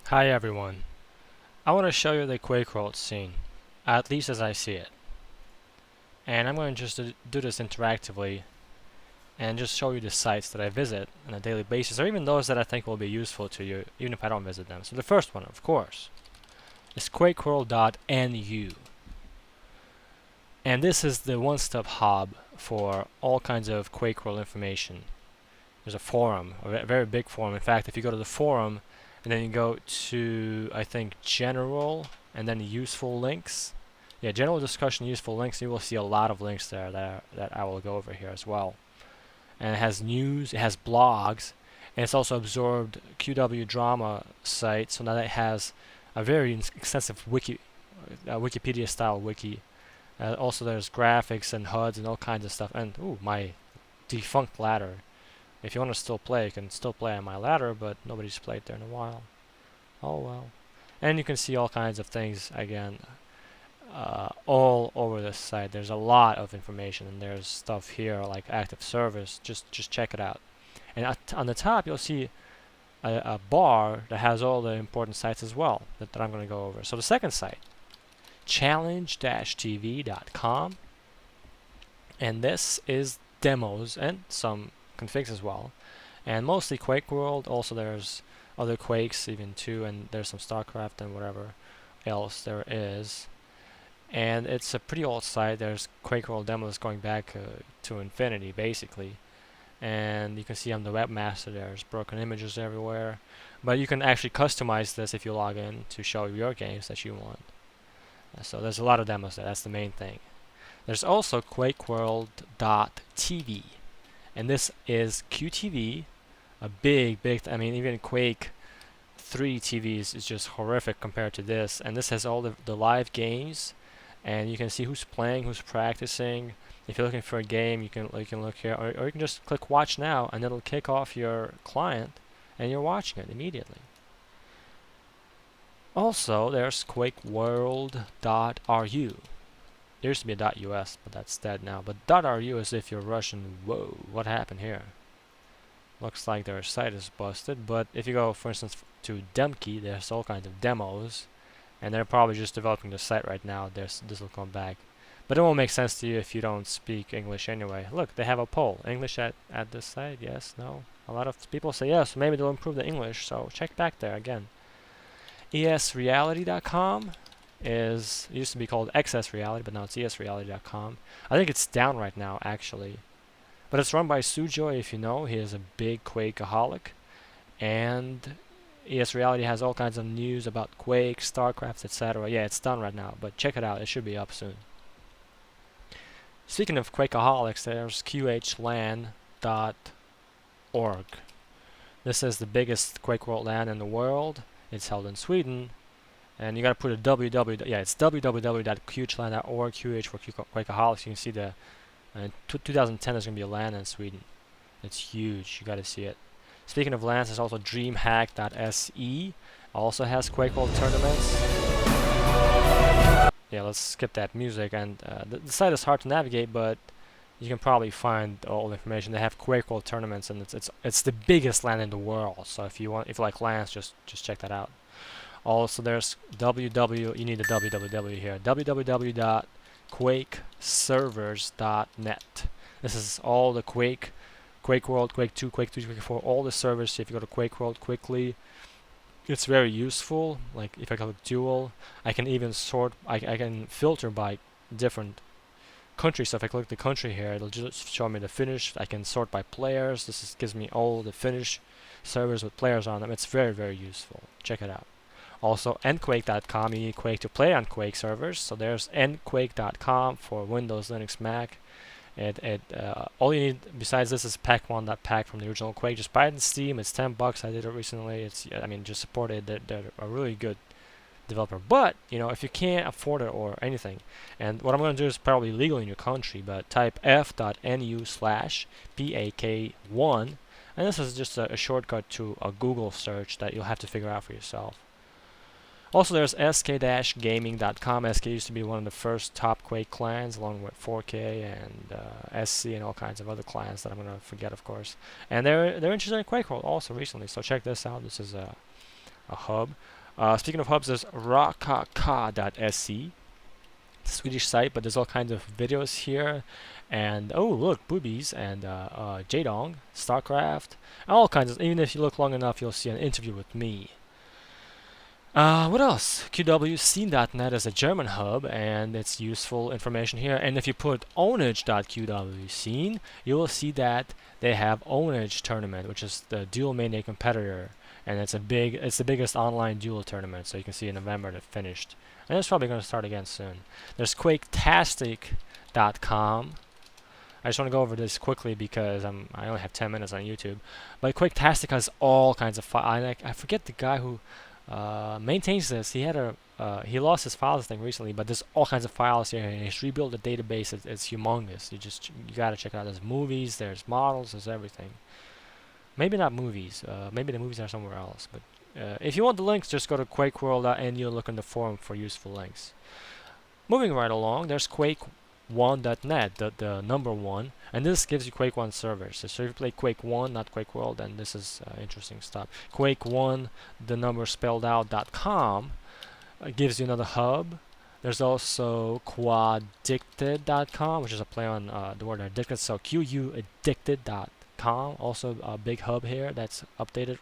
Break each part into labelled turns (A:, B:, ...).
A: Hi everyone. I want to show you the QuakePhil scene, at least as I see it. And I'm going to just do this interactively and just show you the sites that I visit on a daily basis, or even those that I think will be useful to you, even if I don't visit them. So the first one, of course, is QuakePhil.nu. And this is the one-stop hub for all kinds of QuakePhil information. There's a forum, a very big forum. In fact, if you go to the forum, and then you go to, I think, general, and then useful links. Yeah, general discussion, useful links. You will see a lot of links there that I will go over here as well. And it has news, it has blogs, and it's also absorbed QW drama site, so now it has a very extensive Wikipedia style wiki. Also, there's graphics and HUDs and all kinds of stuff. And ooh, my defunct ladder. If you want to still play, you can still play on my ladder, but nobody's played there in a while. Oh well. And you can see all kinds of things again, all over this site. There's a lot of information, and there's stuff here like active servers. Just check it out. And on the top, you'll see a bar that has all the important sites as well that I'm going to go over. So the second site, challenge-tv.com, and this is demos and some configs as well, and mostly Quake World. Also there's other Quakes even too, and there's some StarCraft and whatever else there is. And it's a pretty old site. There's Quake World demos going back to infinity basically, and you can see I'm the webmaster. There's broken images everywhere, but you can actually customize this if you log in to show your games that you want. So there's a lot of demos there. That's the main thing. There's also QuakeWorld.tv, and this is QTV, a big, I mean, even Quake 3 TVs is just horrific compared to this. And this has all the live games, and you can see who's playing, who's practicing. If you're looking for a game, you can look here, or you can just click Watch Now, and it'll kick off your client, and you're watching it immediately. Also, there's QuakeWorld.ru. There used to be a .us, but that's dead now. But .ru is if you're Russian. Whoa, what happened here? Looks like their site is busted. But if you go, for instance, to Demkey, there's all kinds of demos, and they're probably just developing the site right now. This will come back, but it won't make sense to you if you don't speak English anyway. Look, they have a poll: English at this site? Yes, no. A lot of people say yes. Maybe they'll improve the English. So check back there again. esreality.com. It used to be called XS Reality, but now it's esreality.com. I think it's down right now, actually. But it's run by Sujoy, if you know. He is a big Quakeaholic. And ES Reality has all kinds of news about Quake, StarCraft, etc. Yeah, it's done right now, but check it out. It should be up soon. Speaking of Quakeaholics, there's QHLAN.org. This is the biggest Quake World LAN in the world. It's held in Sweden. And you gotta put a www. Yeah, it's www.qhlan.org. QH for Quakeaholics. You can see the 2010 there's gonna be a LAN in Sweden. It's huge. You gotta see it. Speaking of LANs, there's also DreamHack.se. Also has Quake World tournaments. Yeah, let's skip that music. And the site is hard to navigate, but you can probably find all the information. They have Quake World tournaments, and it's the biggest LAN in the world. So if you like LANs, just check that out. Also, there's you need a www here, www.quakeservers.net. This is all the Quake World, Quake 2, Quake 3, Quake 4, all the servers. So if you go to Quake World quickly, it's very useful. Like if I click Dual, I can even sort, I can filter by different countries. So if I click the country here, it'll just show me the Finnish. I can sort by players. Gives me all the Finnish servers with players on them. It's very, very useful. Check it out. Also, nquake.com, you need Quake to play on Quake servers. So there's nquake.com for Windows, Linux, Mac. All you need besides this is pack1.pack from the original Quake. Just buy it in Steam. It's $10. I did it recently. Just support it. They're a really good developer. But if you can't afford it or anything, and what I'm going to do is probably legal in your country, but type f.nu/pak1, and this is just a shortcut to a Google search that you'll have to figure out for yourself. Also, there's sk-gaming.com. SK used to be one of the first top Quake clans, along with 4K and SC and all kinds of other clans that I'm going to forget, of course. And they're interested in Quake World also recently, so check this out. This is a hub. Speaking of hubs, there's rakaka.se, Swedish site, but there's all kinds of videos here. And oh, look, boobies and Jadong, StarCraft, all kinds of. Even if you look long enough, you'll see an interview with me. What else? QWScene.net is a German hub, and it's useful information here. And if you put ownage.qwscene, you will see that they have Ownage tournament, which is the Duel Mania competitor, and it's the biggest online duel tournament. So you can see in November it finished, and it's probably going to start again soon. There's QuakeTastic.com. I just want to go over this quickly because I only have 10 minutes on YouTube. But QuakeTastic has all kinds of files. I forget the guy who maintains this. He lost his files thing recently, but there's all kinds of files here, and he's rebuilt the database. It's humongous. You gotta check it out. There's movies, there's models, there's everything. Maybe not movies. Maybe the movies are somewhere else. But if you want the links, just go to QuakeWorld and you'll look in the forum for useful links. Moving right along, there's Quake1.net, the number one, and this gives you Quake 1 servers. So if you play Quake 1, not Quake World, then this is interesting stuff. Quake 1, the number spelled out .com, gives you another hub. There's also Quaddicted.com, which is a play on the word addicted, so QUaddicted.com, also a big hub here that's updated.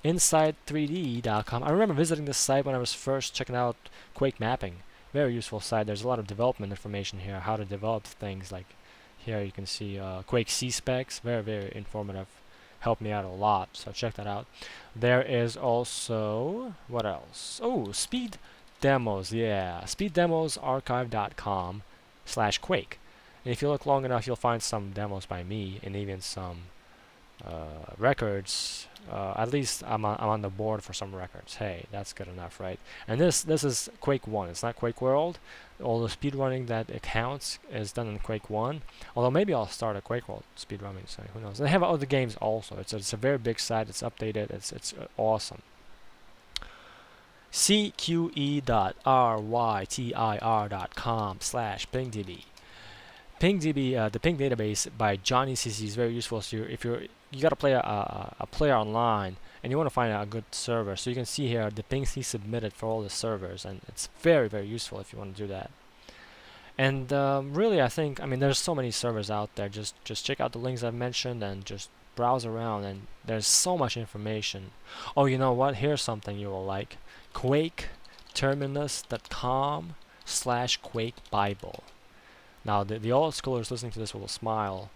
A: Inside3D.com. I remember visiting this site when I was first checking out Quake mapping. Very useful site. There's a lot of development information here, how to develop things. Like here you can see Quake C specs, very, very informative. Helped me out a lot, so check that out. There is also, what else? Oh, speed demos, yeah. speeddemosarchive.com/Quake. And if you look long enough, you'll find some demos by me and even some records. At least I'm on the board for some records. Hey, that's good enough, right? And this is Quake 1. It's not Quake World. All the speedrunning that it counts is done in Quake 1. Although maybe I'll start a Quake World speedrunning site. Who knows? They have other games also. It's a very big site. It's updated. It's awesome. cque.rytir.com/pingdb. PingDB, the Ping database by Johnny CC is very useful. So you gotta play a player online and you want to find a good server. So you can see here the pings he submitted for all the servers, and it's very, very useful if you want to do that. And really, I mean, there's so many servers out there. Just check out the links I've mentioned and just browse around, and there's so much information. Oh, you know what? Here's something you will like: QuakeTerminus.com/QuakeBible. Now, the old schoolers listening to this will smile.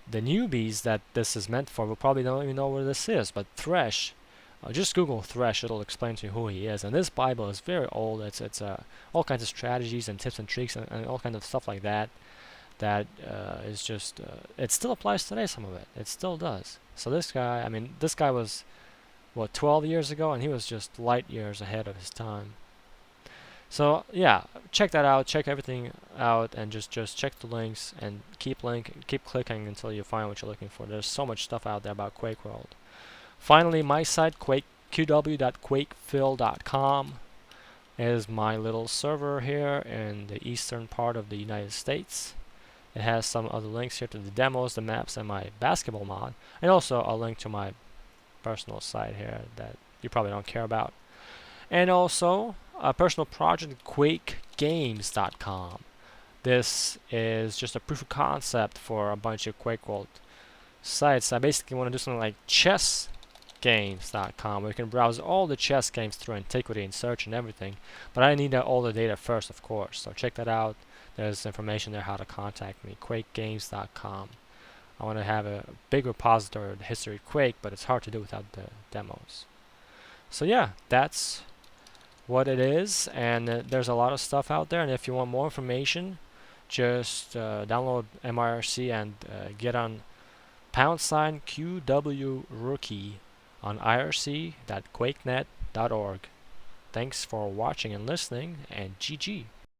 A: The newbies that this is meant for will probably don't even know where this is, but Thresh, just Google Thresh, it'll explain to you who he is. And this Bible is very old. It's all kinds of strategies and tips and tricks and all kinds of stuff like that. That is just, it still applies today, some of it. It still does. So this guy, I mean, this guy was, what, 12 years ago? And he was just light years ahead of his time. So yeah, check that out. Check everything out, and just check the links and keep clicking until you find what you're looking for. There's so much stuff out there about Quake World. Finally, my site, qw.quakephil.com, is my little server here in the eastern part of the United States. It has some other links here to the demos, the maps, and my basketball mod, and also a link to my personal site here that you probably don't care about. And also a personal project, QuakeGames.com. This is just a proof of concept for a bunch of Quake World sites. I basically want to do something like ChessGames.com, where you can browse all the chess games through Antiquity and search and everything. But I need all the data first, of course. So check that out. There's information there how to contact me. QuakeGames.com. I want to have a big repository of the history of Quake, but it's hard to do without the demos. So yeah, that's what it is, and there's a lot of stuff out there. And if you want more information, just download MIRC and get on #QWRookie on irc.quakenet.org. Thanks for watching and listening, and GG.